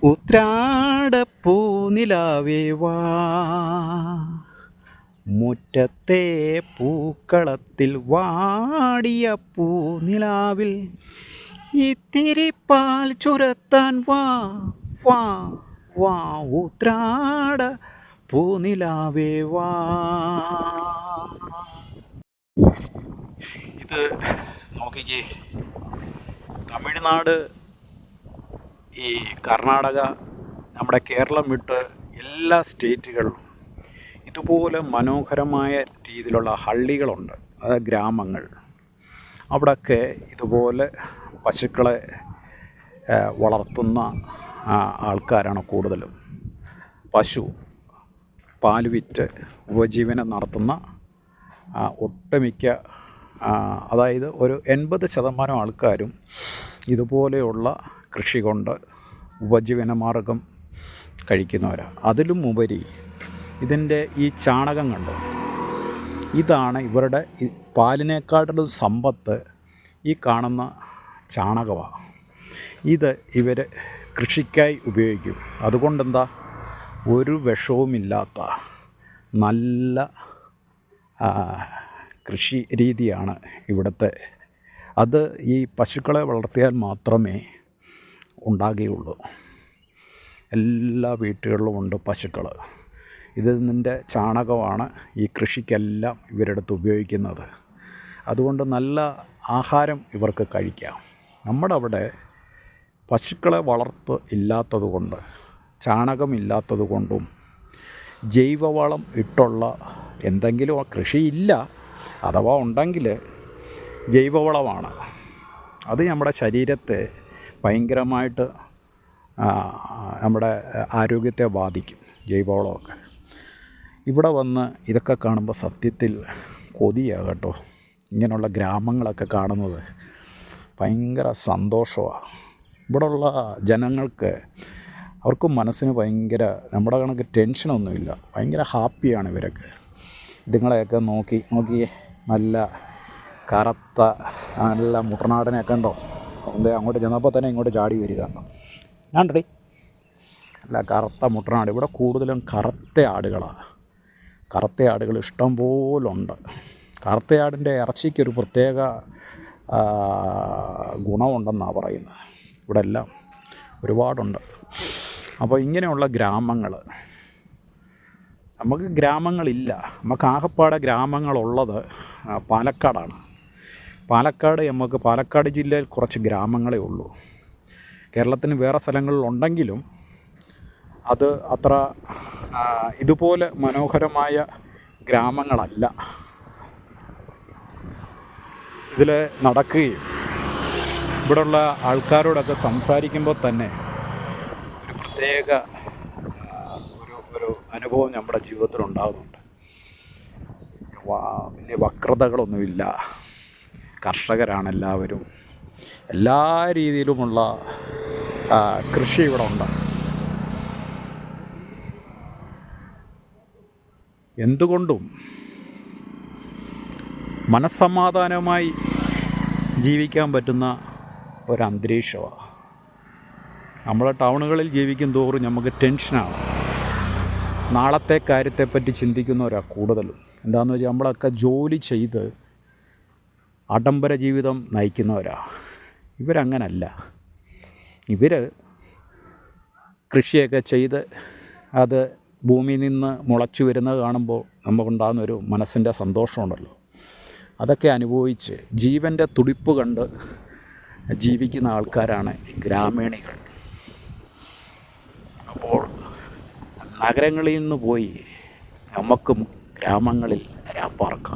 ഉത്രാടപ്പൂനിലാവേ വാ, മുറ്റത്തെ പൂക്കളത്തിൽ വാടിയ പൂനിലാവിൽ ഇത്തിരി പാൽ ചുരത്താൻ വാ വാ വാ, ഉത്രാട പൂനിലാവേ വാ. ഇത് നോക്കിക്കേ, തമിഴ്നാട്, ഈ കർണാടക, നമ്മുടെ കേരളം വിട്ട് എല്ലാ സ്റ്റേറ്റുകളിലും ഇതുപോലെ മനോഹരമായ രീതിയിലുള്ള ഹള്ളികളുണ്ട്, അതായത് ഗ്രാമങ്ങൾ. അവിടെയൊക്കെ ഇതുപോലെ പശുക്കളെ വളർത്തുന്ന ആൾക്കാരാണ് കൂടുതലും. പശു പാൽ വിറ്റ് ഉപജീവനം നടത്തുന്ന ഒട്ടുമിക്ക, അതായത് ഒരു 80% ആൾക്കാരും ഇതുപോലെയുള്ള കൃഷി കൊണ്ട് ഉപജീവനമാർഗം കഴിക്കുന്നവരാണ്. അതിലും ഉപരി ഇതിൻ്റെ ഈ ചാണകം കണ്ടോ, ഇതാണ് ഇവരുടെ പാലിനേക്കാളും സമ്പത്ത്. ഈ കാണുന്ന ചാണകമാണ്. ഇത് ഇവർ കൃഷിക്കായി ഉപയോഗിക്കും. അതുകൊണ്ടെന്താ, ഒരു വിഷവുമില്ലാത്ത നല്ല കൃഷി രീതിയാണ് ഇവിടുത്തെ. അത് ഈ പശുക്കളെ വളർത്തിയാൽ മാത്രമേ ഉണ്ടാകുകയുള്ളൂ. എല്ലാ വീട്ടുകളിലും ഉണ്ട് പശുക്കൾ. ഇതിൻ്റെ ചാണകമാണ് ഈ കൃഷിക്കെല്ലാം ഇവരെടുത്ത് ഉപയോഗിക്കുന്നത്. അതുകൊണ്ട് നല്ല ആഹാരം ഇവർക്ക് കഴിക്കാം. നമ്മുടെ അവിടെ പശുക്കളെ വളർത്ത് ഇല്ലാത്തത് കൊണ്ട്, ചാണകമില്ലാത്തത് കൊണ്ടും ജൈവവളം ഇട്ടുള്ള എന്തെങ്കിലും കൃഷിയില്ല. അഥവാ ഉണ്ടെങ്കിൽ ജൈവവളമാണ്. അത് നമ്മുടെ ശരീരത്തെ ഭയങ്കരമായിട്ട് നമ്മുടെ ആരോഗ്യത്തെ ബാധിക്കും, ജൈവവളമൊക്കെ. ഇവിടെ വന്ന് ഇതൊക്കെ കാണുമ്പോൾ സത്യത്തിൽ കൊതിയാണ് കേട്ടോ. ഇങ്ങനെയുള്ള ഗ്രാമങ്ങളൊക്കെ കാണുന്നത് ഭയങ്കര സന്തോഷമാണ്. ഇവിടെയുള്ള ജനങ്ങൾക്ക്, അവർക്ക് മനസ്സിന് ഭയങ്കര, നമ്മുടെ കണക്ക് ടെൻഷനൊന്നുമില്ല, ഭയങ്കര ഹാപ്പിയാണ് ഇവരൊക്കെ. ഇതുങ്ങളെയൊക്കെ നോക്കിയേ, നല്ല കറുത്ത നല്ല മുട്ടനാടനെയൊക്കെ ഉണ്ടോ. അങ്ങോട്ട് ചെന്നപ്പോൾ തന്നെ ഇങ്ങോട്ട് ചാടി വരിക. ഞാണ്ടടി അല്ല, കറുത്ത മുട്ടനാട്. ഇവിടെ കൂടുതലും കറുത്ത ആടുകളാണ്. കറുത്ത ആടുകൾ ഇഷ്ടം പോലുണ്ട്. കറുത്തയാടിൻ്റെ ഇറച്ചിക്കൊരു പ്രത്യേക ഗുണമുണ്ടെന്നാണ് പറയുന്നത്. ഇവിടെ എല്ലാം ഒരുപാടുണ്ട്. അപ്പോൾ ഇങ്ങനെയുള്ള ഗ്രാമങ്ങൾ, നമുക്ക് ഗ്രാമങ്ങളില്ല. നമുക്ക് ആകപ്പാടെ ഗ്രാമങ്ങളുള്ളത് പാലക്കാടാണ്. പാലക്കാട് ജില്ലയിൽ കുറച്ച് ഗ്രാമങ്ങളേ ഉള്ളൂ. കേരളത്തിന് വേറെ സ്ഥലങ്ങളിലുണ്ടെങ്കിലും അത് അത്ര ഇതുപോലെ മനോഹരമായ ഗ്രാമങ്ങളല്ല. ഇതിൽ നടക്കുകയും ഇവിടെയുള്ള ആൾക്കാരോടൊക്കെ സംസാരിക്കുമ്പോൾ തന്നെ ഒരു പ്രത്യേക ഒരു അനുഭവം നമ്മുടെ ജീവിതത്തിൽ ഉണ്ടാകുന്നുണ്ട്. വലിയ വക്രതകളൊന്നുമില്ല. കർഷകരാണ് എല്ലാവരും. എല്ലാ രീതിയിലുമുള്ള കൃഷി ഇവിടെ ഉണ്ട്. എന്തുകൊണ്ടും മനസ്സമാധാനമായി ജീവിക്കാൻ പറ്റുന്ന ഒരന്തരീക്ഷമാണ്. നമ്മളെ ടൗണുകളിൽ ജീവിക്കും തോറും നമുക്ക് ടെൻഷനാണ്. നാളത്തെ കാര്യത്തെപ്പറ്റി ചിന്തിക്കുന്നവരാണ് കൂടുതലും. എന്താണെന്ന് വെച്ചാൽ നമ്മളൊക്കെ ജോലി ചെയ്ത് ആഡംബര ജീവിതം നയിക്കുന്നവരാണ്. ഇവരങ്ങനല്ല. ഇവർ കൃഷിയൊക്കെ ചെയ്ത് അത് ഭൂമിയിൽ നിന്ന് മുളച്ചു വരുന്നത് കാണുമ്പോൾ നമുക്കുണ്ടാകുന്നൊരു മനസ്സിൻ്റെ സന്തോഷമുണ്ടല്ലോ, അതൊക്കെ അനുഭവിച്ച് ജീവൻ്റെ തുടിപ്പ് കണ്ട് ജീവിക്കുന്ന ആൾക്കാരാണ് ഗ്രാമീണികൾ. അപ്പോൾ നഗരങ്ങളിൽ നിന്ന് പോയി നമുക്കും ഗ്രാമങ്ങളിൽ രാപ്പാർക്കാം.